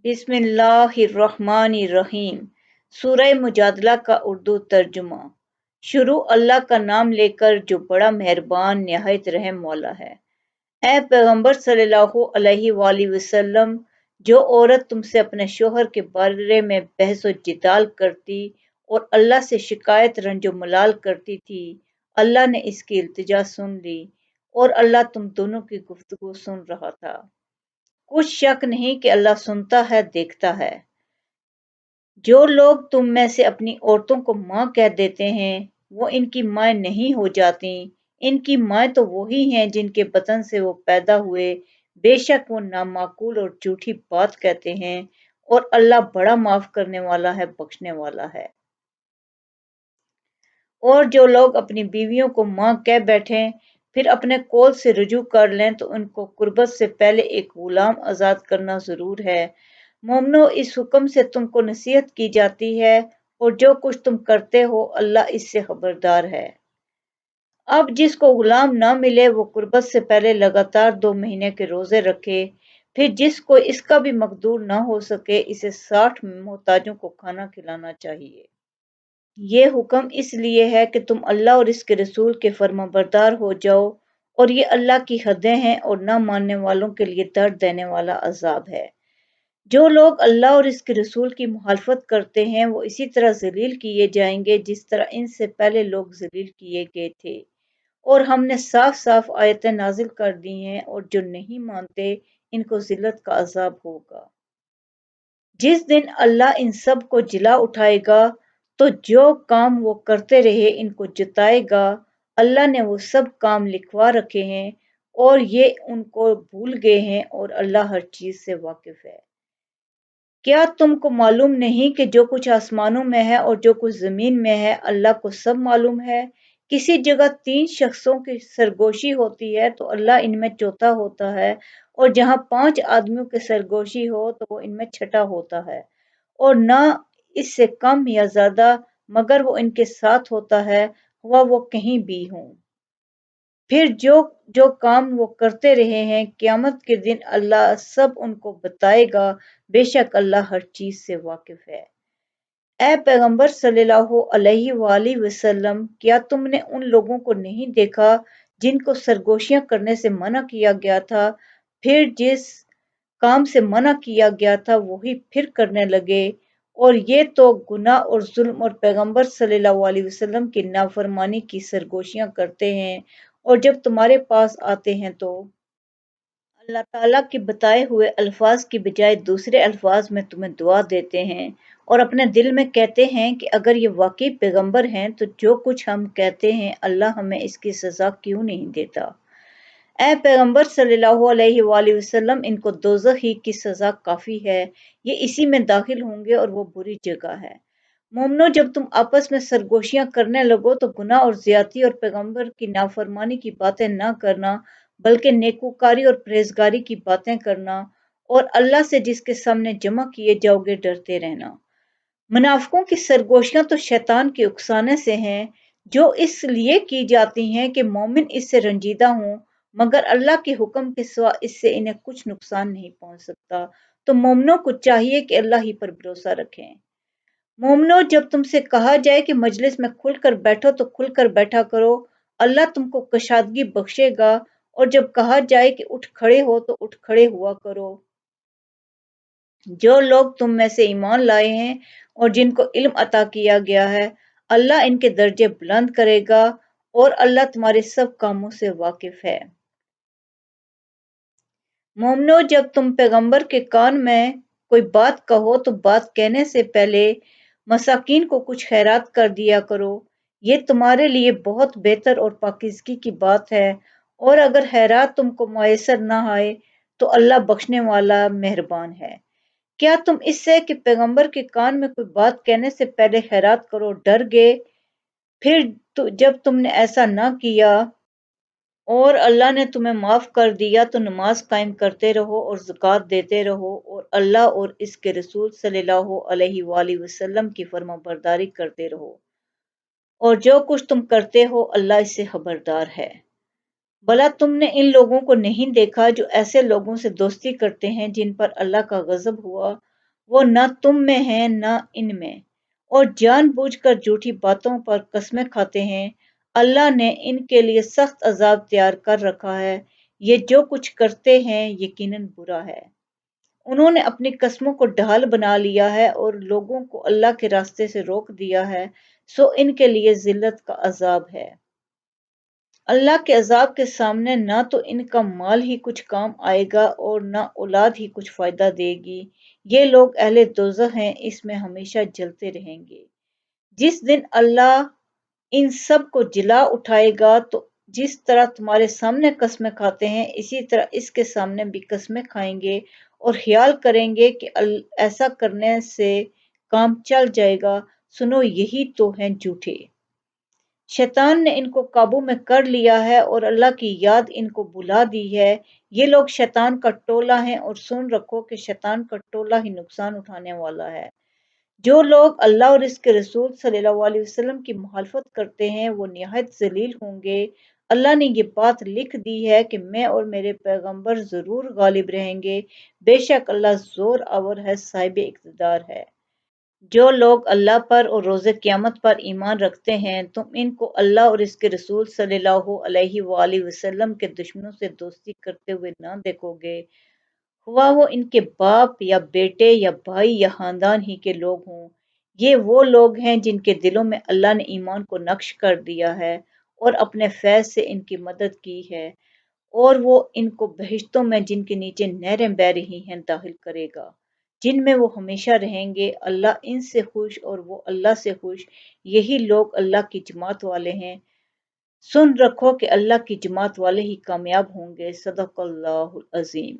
بسم اللہ الرحمن الرحیم۔ سورہ مجادلہ کا اردو ترجمہ۔ شروع اللہ کا نام لے کر جو بڑا مہربان نہایت رحم والا ہے۔ اے پیغمبر صلی اللہ علیہ وآلہ وسلم، جو عورت تم سے اپنے شوہر کے بارے میں بحث و جدال کرتی اور اللہ سے شکایت رنج و ملال کرتی تھی، اللہ نے اس کی التجا سن لی اور اللہ تم دونوں کی گفتگو سن رہا تھا۔ کچھ شک نہیں کہ اللہ سنتا ہے، دیکھتا ہے۔ جو لوگ تم میں سے اپنی عورتوں کو ماں کہہ دیتے ہیں، وہ ان کی مائیں نہیں ہو جاتیں۔ ان کی مائیں تو وہی ہیں جن کے بطن سے وہ پیدا ہوئے۔ بے شک وہ نامعقول اور جھوٹی بات کہتے ہیں، اور اللہ بڑا معاف کرنے والا ہے، بخشنے والا ہے۔ اور جو لوگ اپنی بیویوں کو ماں کہہ بیٹھیں، پھر اپنے قول سے رجوع کر لیں تو ان کو قربت سے پہلے ایک غلام آزاد کرنا ضرور ہے۔ مومنو، اس حکم سے تم کو نصیحت کی جاتی ہے، اور جو کچھ تم کرتے ہو اللہ اس سے خبردار ہے۔ اب جس کو غلام نہ ملے وہ قربت سے پہلے لگاتار 2 مہینے کے روزے رکھے، پھر جس کو اس کا بھی مقدور نہ ہو سکے اسے 60 محتاجوں کو کھانا کھلانا چاہیے۔ یہ حکم اس لیے ہے کہ تم اللہ اور اس کے رسول کے فرمانبردار ہو جاؤ، اور یہ اللہ کی حدیں ہیں اور نہ ماننے والوں کے لیے درد دینے والا عذاب ہے۔ جو لوگ اللہ اور اس کے رسول کی مخالفت کرتے ہیں وہ اسی طرح ذلیل کیے جائیں گے جس طرح ان سے پہلے لوگ ذلیل کیے گئے تھے، اور ہم نے صاف صاف آیتیں نازل کر دی ہیں، اور جو نہیں مانتے ان کو ذلت کا عذاب ہوگا۔ جس دن اللہ ان سب کو جلا اٹھائے گا تو جو کام وہ کرتے رہے ان کو جتائے گا۔ اللہ نے وہ سب کام لکھوا رکھے ہیں اور یہ ان کو بھول گئے ہیں، اور اللہ ہر چیز سے واقف ہے۔ کیا تم کو معلوم نہیں کہ جو کچھ آسمانوں میں ہے اور جو کچھ زمین میں ہے اللہ کو سب معلوم ہے؟ کسی جگہ 3 شخصوں کی سرگوشی ہوتی ہے تو اللہ ان میں چوتھا ہوتا ہے، اور جہاں 5 آدمیوں کی سرگوشی ہو تو وہ ان میں چھٹا ہوتا ہے، اور نہ اس سے کم یا زیادہ، مگر وہ ان کے ساتھ ہوتا ہے، ہوا وہ کہیں بھی ہوں۔ پھر جو جو کام وہ کرتے رہے ہیں قیامت کے دن اللہ سب ان کو بتائے گا، بے شک اللہ ہر چیز سے واقف ہے۔ اے پیغمبر صلی اللہ علیہ وآلہ وسلم، کیا تم نے ان لوگوں کو نہیں دیکھا جن کو سرگوشیاں کرنے سے منع کیا گیا تھا، پھر جس کام سے منع کیا گیا تھا وہی پھر کرنے لگے، اور یہ تو گناہ اور ظلم اور پیغمبر صلی اللہ علیہ وسلم کی نافرمانی کی سرگوشیاں کرتے ہیں، اور جب تمہارے پاس آتے ہیں تو اللہ تعالیٰ کے بتائے ہوئے الفاظ کی بجائے دوسرے الفاظ میں تمہیں دعا دیتے ہیں، اور اپنے دل میں کہتے ہیں کہ اگر یہ واقعی پیغمبر ہیں تو جو کچھ ہم کہتے ہیں اللہ ہمیں اس کی سزا کیوں نہیں دیتا۔ اے پیغمبر صلی اللہ علیہ وآلہ وسلم، ان کو دوزخ ہی کی سزا کافی ہے، یہ اسی میں داخل ہوں گے اور وہ بری جگہ ہے۔ مومنو، جب تم آپس میں سرگوشیاں کرنے لگو تو گناہ اور زیادتی اور پیغمبر کی نافرمانی کی باتیں نہ کرنا، بلکہ نیکوکاری اور پرہیزگاری کی باتیں کرنا، اور اللہ سے جس کے سامنے جمع کیے جاؤ گے ڈرتے رہنا۔ منافقوں کی سرگوشیاں تو شیطان کے اکسانے سے ہیں، جو اس لیے کی جاتی ہیں کہ مومن اس سے رنجیدہ ہوں، مگر اللہ کے حکم کے سوا اس سے انہیں کچھ نقصان نہیں پہنچ سکتا۔ تو مومنوں کو چاہیے کہ اللہ ہی پر بھروسہ رکھیں۔ مومنو، جب تم سے کہا جائے کہ مجلس میں کھل کر بیٹھو تو کھل کر بیٹھا کرو، اللہ تم کو کشادگی بخشے گا، اور جب کہا جائے کہ اٹھ کھڑے ہو تو اٹھ کھڑے ہوا کرو۔ جو لوگ تم میں سے ایمان لائے ہیں اور جن کو علم عطا کیا گیا ہے، اللہ ان کے درجے بلند کرے گا، اور اللہ تمہارے سب کاموں سے واقف ہے۔ مومنو، جب تم پیغمبر کے کان میں کوئی بات کہو تو بات کہنے سے پہلے مساکین کو کچھ خیرات کر دیا کرو، یہ تمہارے لیے بہت بہتر اور پاکیزگی کی بات ہے، اور اگر خیرات تم کو میسر نہ آئے تو اللہ بخشنے والا مہربان ہے۔ کیا تم اس سے کہ پیغمبر کے کان میں کوئی بات کہنے سے پہلے خیرات کرو ڈر گئے؟ پھر جب تم نے ایسا نہ کیا اور اللہ نے تمہیں معاف کر دیا تو نماز قائم کرتے رہو اور زکوٰۃ دیتے رہو، اور اللہ اور اس کے رسول صلی اللہ علیہ وآلہ وسلم کی فرمانبرداری کرتے رہو، اور جو کچھ تم کرتے ہو اللہ اس سے خبردار ہے۔ بھلا تم نے ان لوگوں کو نہیں دیکھا جو ایسے لوگوں سے دوستی کرتے ہیں جن پر اللہ کا غضب ہوا، وہ نہ تم میں ہے نہ ان میں، اور جان بوجھ کر جھوٹی باتوں پر قسمیں کھاتے ہیں۔ اللہ نے ان کے لیے سخت عذاب تیار کر رکھا ہے، یہ جو کچھ کرتے ہیں یقیناً برا ہے۔ انہوں نے اپنی قسموں کو ڈھال بنا لیا ہے اور لوگوں کو اللہ کے راستے سے روک دیا ہے، سو ان کے لیے ذلت کا عذاب ہے۔ اللہ کے عذاب کے سامنے نہ تو ان کا مال ہی کچھ کام آئے گا اور نہ اولاد ہی کچھ فائدہ دے گی۔ یہ لوگ اہل دوزخ ہیں، اس میں ہمیشہ جلتے رہیں گے۔ جس دن اللہ ان سب کو جلا اٹھائے گا تو جس طرح تمہارے سامنے قسمیں کھاتے ہیں اسی طرح اس کے سامنے بھی قسمیں کھائیں گے اور خیال کریں گے کہ ایسا کرنے سے کام چل جائے گا۔ سنو، یہی تو ہیں جھوٹے۔ شیطان نے ان کو قابو میں کر لیا ہے اور اللہ کی یاد ان کو بھلا دی ہے۔ یہ لوگ شیطان کا ٹولہ ہیں اور سن رکھو کہ شیطان کا ٹولہ ہی نقصان اٹھانے والا ہے۔ جو لوگ اللہ اور اس کے رسول صلی اللہ علیہ وسلم کی مخالفت کرتے ہیں وہ نہایت ذلیل ہوں گے۔ اللہ نے یہ بات لکھ دی ہے کہ میں اور میرے پیغمبر ضرور غالب رہیں گے، بے شک اللہ زور آور ہے، صاحب اقتدار ہے۔ جو لوگ اللہ پر اور روز قیامت پر ایمان رکھتے ہیں تم ان کو اللہ اور اس کے رسول صلی اللہ علیہ وآلہ وسلم کے دشمنوں سے دوستی کرتے ہوئے نہ دیکھو گے، خواہ وہ ان کے باپ یا بیٹے یا بھائی یا خاندان ہی کے لوگ ہوں۔ یہ وہ لوگ ہیں جن کے دلوں میں اللہ نے ایمان کو نقش کر دیا ہے اور اپنے فیض سے ان کی مدد کی ہے، اور وہ ان کو بہشتوں میں جن کے نیچے نہریں بہہ رہی ہیں داخل کرے گا، جن میں وہ ہمیشہ رہیں گے۔ اللہ ان سے خوش اور وہ اللہ سے خوش، یہی لوگ اللہ کی جماعت والے ہیں۔ سن رکھو کہ اللہ کی جماعت والے ہی کامیاب ہوں گے۔ صدق اللہ العظیم۔